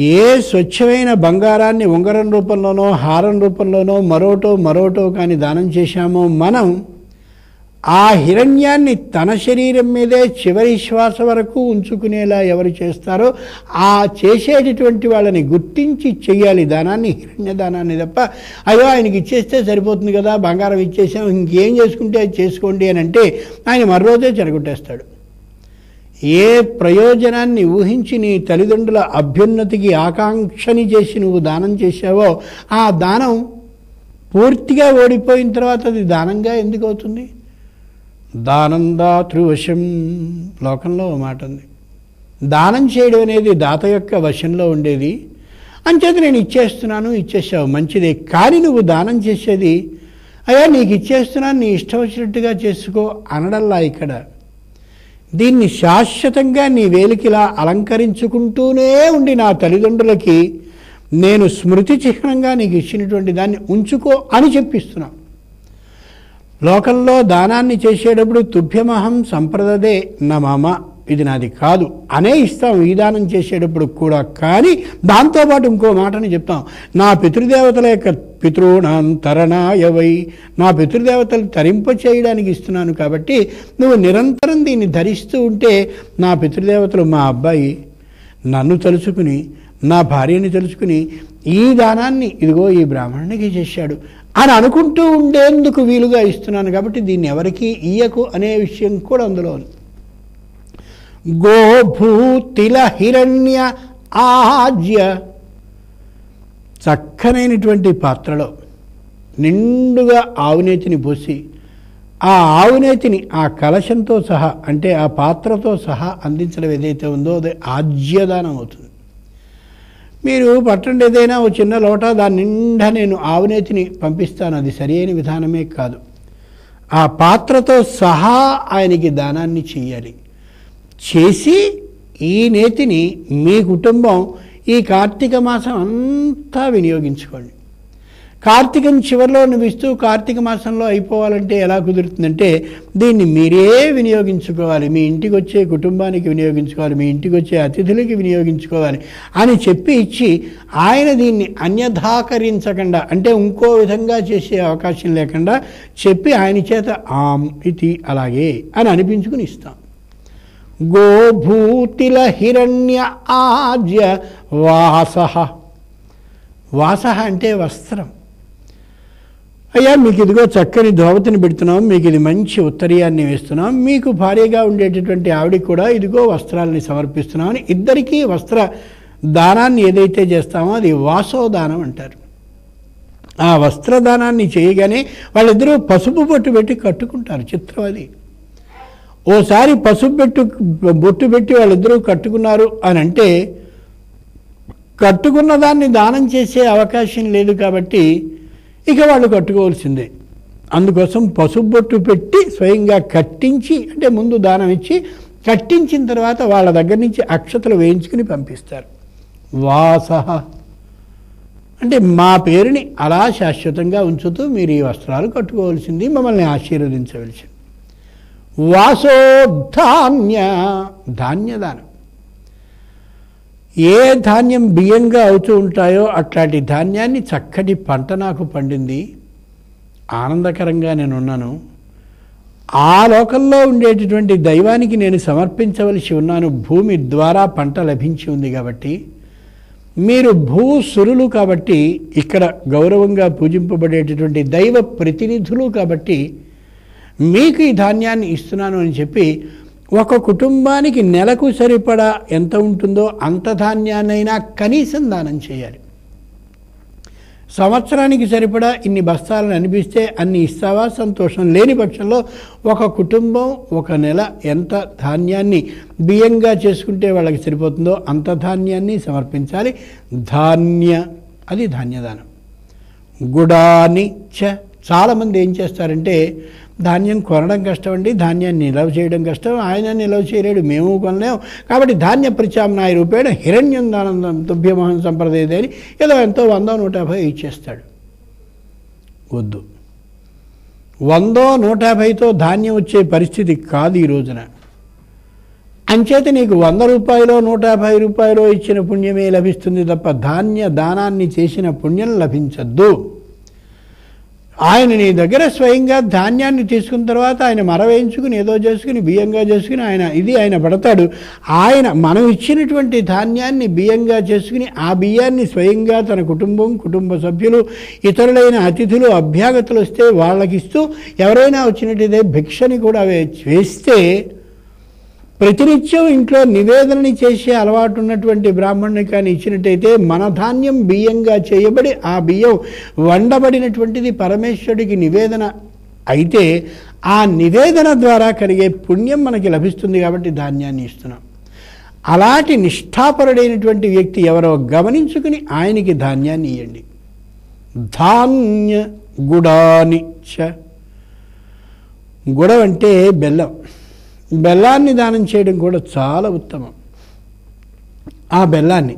ఏ స్వచ్ఛమైన బంగారాన్ని ఉంగరం రూపంలోనో హారం రూపంలోనో మరోటో కానీ దానం చేశామో మనం ఆ హిరణ్యాన్ని తన శరీరం మీదే చివరి శ్వాస వరకు ఉంచుకునేలా ఎవరు చేస్తారో ఆ చేసేటటువంటి వాళ్ళని గుర్తించి చెయ్యాలి దానాన్ని, హిరణ్య దానాన్ని. తప్ప అయ్యో ఆయనకి ఇచ్చేస్తే సరిపోతుంది కదా, బంగారం ఇచ్చేసాం ఇంకేం చేసుకుంటే అది చేసుకోండి అని అంటే ఆయన మరోజే చెడగొట్టేస్తాడు. ఏ ప్రయోజనాన్ని ఊహించి నీ తల్లిదండ్రుల అభ్యున్నతికి ఆకాంక్షని చేసి నువ్వు దానం చేశావో ఆ దానం పూర్తిగా ఓడిపోయిన తర్వాత అది దానంగా ఎందుకు అవుతుంది? దానం దాతృవశం లోకంలో ఓ మాట ఉంది. దానం చేయడం అనేది దాత యొక్క వశంలో ఉండేది. అంచేత నేను ఇచ్చేసావు మంచిదే, కానీ నువ్వు దానం చేసేది అయ్యా నీకు ఇచ్చేస్తున్నాను నీ ఇష్టం వచ్చినట్టుగా చేసుకో అనడల్లా. ఇక్కడ దీన్ని శాశ్వతంగా నీ వేలికిలా అలంకరించుకుంటూనే ఉండి నా తల్లిదండ్రులకి నేను స్మృతి చిహ్నంగా నీకు ఇచ్చినటువంటి దాన్ని ఉంచుకో అని చెప్పిస్తున్నాం. లోకంలో దానాన్ని చేసేటప్పుడు తుభ్యమహం సంప్రదదే నమమ, ఇది నాది కాదు అనే ఇస్తాం ఈ దానం చేసేటప్పుడు కూడా. కానీ దాంతోపాటు ఇంకో మాటని చెప్తాం, నా పితృదేవతల యొక్క పితృణాం తరణాయవై, నా పితృదేవతలు తరింప చేయడానికి ఇస్తున్నాను కాబట్టి నువ్వు నిరంతరం దీన్ని ధరిస్తూ ఉంటే నా పితృదేవతలు మా అబ్బాయి నన్ను తలుచుకుని నా భార్యని తలుచుకుని ఈ దానాన్ని ఇదిగో ఈ బ్రాహ్మణునికి చేశాడు అని అనుకుంటూ ఉండేందుకు వీలుగా ఇస్తున్నాను కాబట్టి దీన్ని ఎవరికి ఇయ్యకు అనే విషయం కూడా అందులో ఉంది. గోభూతిల హిరణ్య ఆజ్య, చక్కనైనటువంటి పాత్రలో నిండుగా ఆవునేతిని పోసి ఆ ఆవునేతిని ఆ కలశంతో సహా అంటే ఆ పాత్రతో సహా అందించడం ఏదైతే ఉందో అది ఆజ్యదానం అవుతుంది. మీరు పట్టండి ఏదైనా ఓ చిన్న లోట దాని నిండా నేను ఆవునేతిని పంపిస్తాను, అది సరి అయిన విధానమే కాదు. ఆ పాత్రతో సహా ఆయనకి దానాన్ని చెయ్యాలి. చేసి ఈ నేతిని మీ కుటుంబం ఈ కార్తీక మాసం అంతా వినియోగించుకోండి. కార్తీకం చివరిలో నివిస్తూ కార్తీక మాసంలో అయిపోవాలంటే ఎలా కుదురుతుందంటే దీన్ని మీరే వినియోగించుకోవాలి, మీ ఇంటికి వచ్చే కుటుంబానికి వినియోగించుకోవాలి, మీ ఇంటికి వచ్చే అతిథులకి వినియోగించుకోవాలి అని చెప్పి ఇచ్చి ఆయన దీన్ని అన్యథాకరించకుండా అంటే ఇంకో విధంగా చేసే అవకాశం లేకుండా చెప్పి ఆయన చేత ఆం ఇది అలాగే అని అనిపించుకుని ఇస్తాం. గోభూతిల హిరణ్య ఆజ్య వాసః, వాసః అంటే వస్త్రం. అయ్యా మీకు ఇదిగో చక్కని ధోవతిని పెడుతున్నాం, మీకు ఇది మంచి ఉత్తరీయాన్ని వేస్తున్నాం, మీకు భార్యగా ఉండేటటువంటి ఆవిడికి కూడా ఇదిగో వస్త్రాలని సమర్పిస్తున్నాం అని ఇద్దరికీ వస్త్ర దానాన్ని ఏదైతే చేస్తామో అది వాసోదానం అంటారు. ఆ వస్త్రదానాన్ని చేయగానే వాళ్ళిద్దరూ పసుపు బొట్టు పెట్టి కట్టుకుంటారు. చిత్రం అది. ఓసారి పసుపు బొట్టు పెట్టి వాళ్ళిద్దరూ కట్టుకున్నారు అని అంటే కట్టుకున్న దాన్ని దానం చేసే అవకాశం లేదు కాబట్టి ఇక వాళ్ళు కట్టుకోవాల్సిందే. అందుకోసం పసుపు బొట్టు పెట్టి స్వయంగా కట్టించి అంటే ముందు దానం ఇచ్చి కట్టించిన తర్వాత వాళ్ళ దగ్గర నుంచి అక్షతలు వేయించుకుని పంపిస్తారు. వాసః అంటే మా పేరుని అలా శాశ్వతంగా ఉంచుతూ మీరు ఈ వస్త్రాలు కట్టుకోవాల్సింది, మమ్మల్ని ఆశీర్వదించవలసింది. వాసోధాన్య, ధాన్యదానం. ఏ ధాన్యం బియ్యంగా అవుతూ ఉంటాయో అట్లాంటి ధాన్యాన్ని చక్కటి పంట నాకు పండింది, ఆనందకరంగా నేనున్నాను, ఆ లోకంలో ఉండేటటువంటి దైవానికి నేను సమర్పించవలసి ఉన్నాను, భూమి ద్వారా పంట లభించి ఉంది కాబట్టి మీరు భూసురులు కాబట్టి ఇక్కడ గౌరవంగా పూజింపబడేటటువంటి దైవ ప్రతినిధులు కాబట్టి మీకు ఈ ధాన్యాన్ని ఇస్తున్నాను అని చెప్పి ఒక కుటుంబానికి నెలకు సరిపడా ఎంత ఉంటుందో అంత ధాన్యాన్నైనా కనీసం దానం చేయాలి. సంవత్సరానికి సరిపడా ఇన్ని బస్తాలను అనిపిస్తే అన్ని ఇస్తావా? సంతోషం. లేని పక్షంలో ఒక కుటుంబం ఒక నెల ఎంత ధాన్యాన్ని బియ్యంగా చేసుకుంటే వాళ్ళకి సరిపోతుందో అంత ధాన్యాన్ని సమర్పించాలి. అది ధాన్యదానం. గుడాని చ, చాలామంది ఏం చేస్తారంటే ధాన్యం కొనడం కష్టం అండి, ధాన్యాన్ని నిల్వ చేయడం కష్టం, ఆయన నిల్వ చేయలేడు, మేము కొనలేము, కాబట్టి ధాన్య ప్రత్యామ్నాయ రూపేణ హిరణ్యం దానం తుభ్యమహం సంప్రదాయదే అని ఏదో ఎంతో 100-150 ఇచ్చేస్తాడు. వద్దు, 100-150తో ధాన్యం వచ్చే పరిస్థితి కాదు ఈ రోజున. అంచేత నీకు 100 రూపాయలు 150 రూపాయలు ఇచ్చిన పుణ్యమే లభిస్తుంది తప్ప దానాన్ని చేసిన పుణ్యం లభించద్దు. ఆయన నీ దగ్గర స్వయంగా ధాన్యాన్ని తీసుకున్న తర్వాత ఆయన మరవేయించుకుని ఏదో చేసుకుని బియ్యంగా చేసుకుని ఆయన పడతాడు. మనం ఇచ్చినటువంటి ధాన్యాన్ని బియ్యంగా చేసుకుని ఆ బియ్యాన్ని స్వయంగా తన కుటుంబ సభ్యులు ఇతరులైన అతిథులు అభ్యాగతులు వస్తే వాళ్ళకిస్తూ ఎవరైనా వచ్చినట్టయితే భిక్షని కూడా వేస్తే ప్రతినిత్యం ఇంట్లో నివేదనని చేసే అలవాటు ఉన్నటువంటి బ్రాహ్మణుని కానీ ఇచ్చినట్టయితే మన ధాన్యం బియ్యంగా చేయబడి ఆ బియ్యం వండబడినటువంటిది పరమేశ్వరుడికి నివేదన అయితే ఆ నివేదన ద్వారా కలిగే పుణ్యం మనకి లభిస్తుంది కాబట్టి ధాన్యాన్ని ఇస్తున్నాం. అలాంటి నిష్ఠాపరుడైనటువంటి వ్యక్తి ఎవరో గమనించుకుని ఆయనకి ధాన్యాన్ని ఇవ్వండి. ధాన్య గుడాని చ, గుడం అంటే బెల్లం. బెల్లాన్ని దానం చేయడం కూడా చాలా ఉత్తమం. ఆ బెల్లాన్ని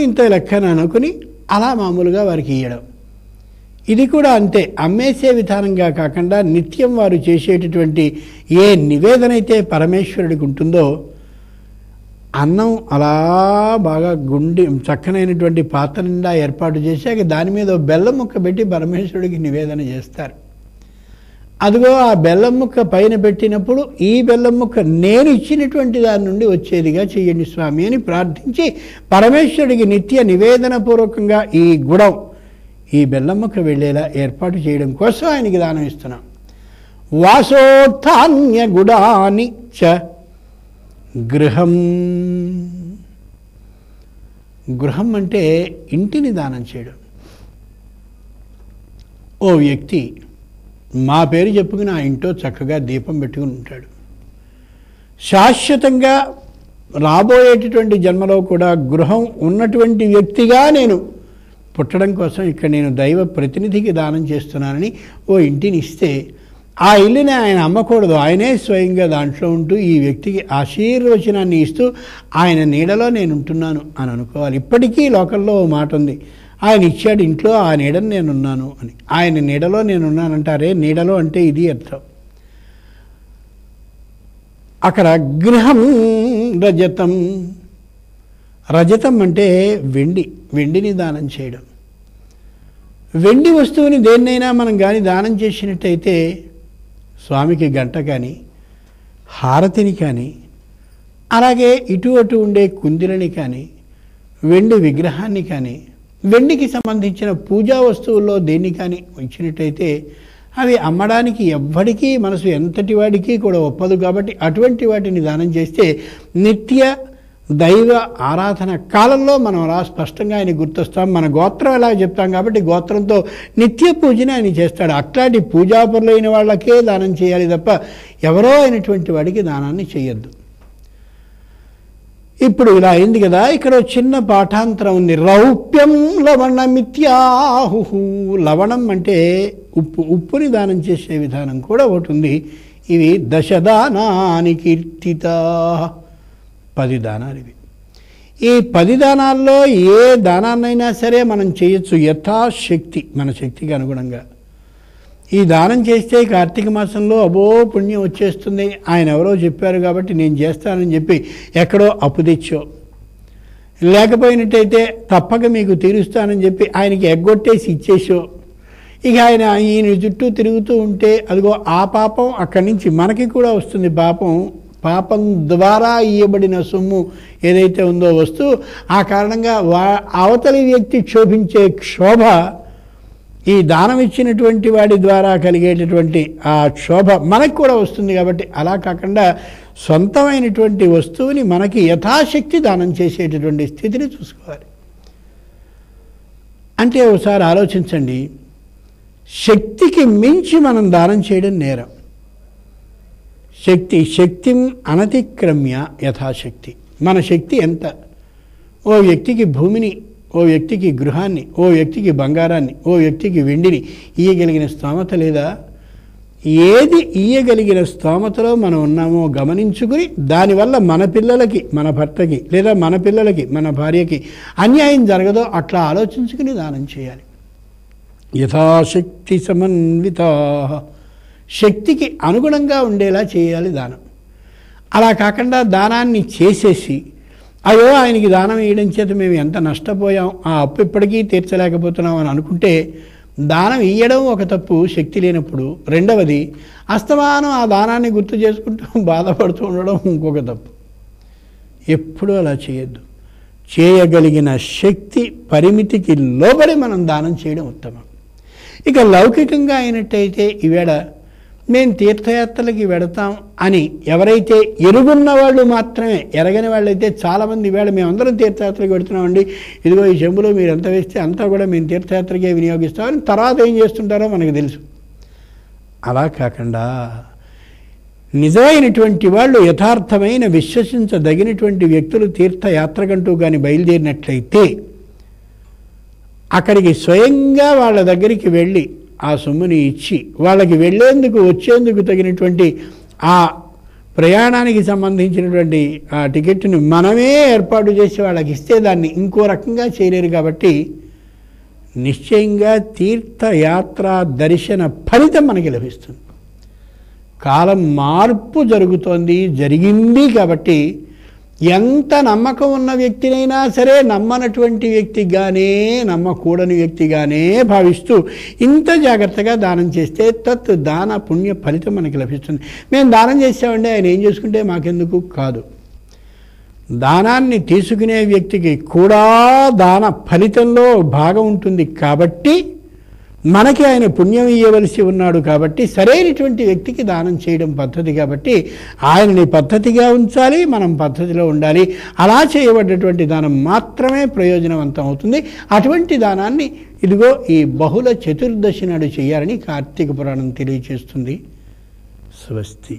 ఇంత లెక్కన అనుకుని అలా మామూలుగా వారికి ఇవ్వడం. ఇది కూడా అంతే, అమ్మేసే విధానంగా కాకుండా నిత్యం వారు చేసేటటువంటి ఏ నివేదన అయితే పరమేశ్వరుడికి ఉంటుందో అన్నం అలా బాగా చక్కనైనటువంటి పాత్ర నిండా ఏర్పాటు చేశాక దాని మీద బెల్లం ముక్క పెట్టి పరమేశ్వరుడికి నివేదన చేస్తారు. అదిగో ఆ బెల్లం ముక్క పైన పెట్టినప్పుడు ఈ బెల్లం ముక్క నేను ఇచ్చినటువంటి దాని నుండి వచ్చేదిగా చెయ్యండి స్వామి అని ప్రార్థించి పరమేశ్వరుడికి నిత్య నివేదన పూర్వకంగా ఈ బెల్లం ముక్క వెళ్ళేలా ఏర్పాటు చేయడం కోసం ఆయనకి దానం ఇస్తున్నాం. వాసోత్థాన్య గుడాని చ గృహం. గృహం అంటే ఇంటిని దానం చేయడం. ఓ వ్యక్తి మా పేరు చెప్పుకుని ఆ ఇంట్లో చక్కగా దీపం పెట్టుకుని ఉంటాడు. శాశ్వతంగా రాబోయేటటువంటి జన్మలో కూడా గృహం ఉన్నటువంటి వ్యక్తిగా నేను పుట్టడం కోసం ఇక్కడ నేను దైవ ప్రతినిధికి దానం చేస్తున్నానని ఓ ఇంటిని ఇస్తే ఆ ఇల్లుని ఆయన అమ్మకూడదు, ఆయనే స్వయంగా దాంట్లో ఉంటూ ఈ వ్యక్తికి ఆశీర్వచనాన్ని ఇస్తూ ఆయన నీడలో నేను ఉంటున్నాను అని అనుకోవాలి. ఇప్పటికీ లోకంలో ఓ మాట ఉంది, ఆయన ఇచ్చాడు ఇంట్లో ఆ నీడను నేనున్నాను అని. ఆయన నీడలో నేనున్నానంటారే, నీడలో అంటే ఇది అర్థం. అక్కడ గృహం రజతం. రజతం అంటే వెండిని దానం చేయడం. వెండి వస్తువుని దేన్నైనా మనం కానీ దానం చేసినట్టయితే స్వామికి గంట కానీ హారతిని కానీ అలాగే ఇటు అటు ఉండే కుందిలని కానీ వెండి విగ్రహాన్ని కానీ వెండికి సంబంధించిన పూజా వస్తువుల్లో దేన్ని కానీ ఇచ్చినట్టయితే అవి అమ్మడానికి ఎవ్వడికి మనసు ఎంతటి వాడికి కూడా ఒప్పదు. కాబట్టి అటువంటి వాటిని దానం చేస్తే నిత్య దైవ ఆరాధన కాలంలో మనం అలా స్పష్టంగా ఆయన గుర్తొస్తాం. మన గోత్రం ఎలా చెప్తాం కాబట్టి గోత్రంతో నిత్య పూజని ఆయన చేస్తాడు. అట్లాంటి పూజాపరులైన వాళ్ళకే దానం చేయాలి తప్ప ఎవరో అయినటువంటి వాడికి దానాన్ని చేయొద్దు. ఇప్పుడు ఇలా అయింది కదా, ఇక్కడ చిన్న పాఠాంతరం ఉంది. రౌప్యం లవణమిత్యాహు. లవణం అంటే ఉప్పుని దానం చేసే విధానం కూడా ఒకటి ఉంది. ఇవి దశదానాని కీర్తిత, 10 దానాలు ఇవి. ఈ 10 దానాల్లో ఏ దానాన్నైనా సరే మనం చేయొచ్చు యథాశక్తి, మన శక్తికి అనుగుణంగా. ఈ దానం చేస్తే కార్తీక మాసంలో అబో పుణ్యం వచ్చేస్తుంది, ఆయన ఎవరో చెప్పారు కాబట్టి నేను చేస్తానని చెప్పి ఎక్కడో అప్పు తెచ్చో, లేకపోయినట్టయితే తప్పక మీకు తీరుస్తానని చెప్పి ఆయనకి ఎగ్గొట్టేసి ఇచ్చేసో, ఇక ఈయన చుట్టూ తిరుగుతూ ఉంటే అదిగో ఆ పాపం అక్కడి నుంచి మనకి కూడా వస్తుంది. పాపం ద్వారా ఇయ్యబడిన సొమ్ము ఏదైతే ఉందో వస్తువు, ఆ కారణంగా అవతలి వ్యక్తి క్షోభించే క్షోభ ఈ దానం ఇచ్చినటువంటి వాడి ద్వారా కలిగేటటువంటి ఆ క్షోభ మనకు కూడా వస్తుంది. కాబట్టి అలా కాకుండా సొంతమైనటువంటి వస్తువుని మనకి యథాశక్తి దానం చేసేటటువంటి స్థితిని చూసుకోవాలి. అంటే ఒకసారి ఆలోచించండి, శక్తికి మించి మనం దానం చేయడం నేరం. శక్తిం అనతిక్రమ్య యథాశక్తి. మన శక్తి ఎంత? ఓ వ్యక్తికి భూమిని, ఓ వ్యక్తికి గృహాన్ని, ఓ వ్యక్తికి బంగారాన్ని, ఓ వ్యక్తికి వెండిని ఇయ్యగలిగిన స్తోమత లేదా? ఏది ఇయ్యగలిగిన స్తోమతలో మనం ఉన్నామో గమనించుకుని దానివల్ల మన పిల్లలకి, మన భర్తకి, లేదా మన పిల్లలకి, మన భార్యకి అన్యాయం జరగదో అట్లా ఆలోచించుకుని దానం చేయాలి. యథాశక్తి సమన్విత, శక్తికి అనుగుణంగా ఉండేలా చేయాలి దానం. అలా కాకుండా దానాన్ని చేసేసి అయ్యో ఆయనకి దానం వేయడం చేత మేము ఎంత నష్టపోయాం, ఆ అప్పు ఇప్పటికీ తీర్చలేకపోతున్నాం అని అనుకుంటే దానం ఇయ్యడం ఒక తప్పు శక్తి లేనప్పుడు, రెండవది అస్తమానం ఆ దానాన్ని గుర్తు చేసుకుంటూ బాధపడుతూ ఉండడం ఇంకొక తప్పు. ఎప్పుడూ అలా చేయొద్దు. చేయగలిగిన శక్తి పరిమితికి లోబడి మనం దానం చేయడం ఉత్తమం. ఇక లౌకికంగా అయినట్టయితే ఈవేళ మేము తీర్థయాత్రలకి వెడతాం అని ఎవరైతే ఎరుగున్న వాళ్ళు మాత్రమే, ఎరగని వాళ్ళైతే చాలామంది ఈవేళ మేమందరం తీర్థయాత్రకి వెడుతున్నామండి, ఇదిగో ఈ చెంబులో మీరు ఎంత వేస్తే అంతా కూడా మేము తీర్థయాత్రకే వినియోగిస్తామని తర్వాత ఏం చేస్తుంటారో మనకు తెలుసు. అలా కాకుండా నిజమైనటువంటి వాళ్ళు, యథార్థమైన విశ్వసించదగినటువంటి వ్యక్తులు తీర్థయాత్రకంటూ కానీ బయలుదేరినట్లయితే అక్కడికి స్వయంగా వాళ్ళ దగ్గరికి వెళ్ళి ఆ సొమ్ముని ఇచ్చి వాళ్ళకి వెళ్ళేందుకు వచ్చేందుకు తగినటువంటి ఆ ప్రయాణానికి సంబంధించినటువంటి ఆ టికెట్ని మనమే ఏర్పాటు చేసి వాళ్ళకి ఇస్తే దాన్ని ఇంకో రకంగా చేయలేరు. కాబట్టి నిశ్చయంగా తీర్థయాత్ర దర్శన ఫలితం మనకి లభిస్తుంది. కాలం మార్పు జరిగింది కాబట్టి ఎంత నమ్మకం ఉన్న వ్యక్తినైనా సరే నమ్మనటువంటి వ్యక్తిగానే, నమ్మకూడని వ్యక్తిగానే భావిస్తూ ఇంత జాగ్రత్తగా దానం చేస్తే తత్ దాన పుణ్య ఫలితం మనకి లభిస్తుంది. మేము దానం చేసామండి, ఆయన ఏం చేసుకుంటే మాకెందుకు కాదు. దానాన్ని తీసుకునే వ్యక్తికి కూడా దాన ఫలితంలో భాగం ఉంటుంది కాబట్టి మనకి ఆయన పుణ్యం ఇవ్వవలసి ఉన్నాడు. కాబట్టి సరైనటువంటి వ్యక్తికి దానం చేయడం పద్ధతి. కాబట్టి ఆయనని పద్ధతిగా ఉంచాలి, మనం పద్ధతిలో ఉండాలి. అలా చేయబడ్డటువంటి దానం మాత్రమే ప్రయోజనవంతం అవుతుంది. అటువంటి దానాన్ని ఇదిగో ఈ బహుళ చతుర్దశి నాడు చేయాలని కార్తీక పురాణం తెలియజేస్తుంది. స్వస్తి.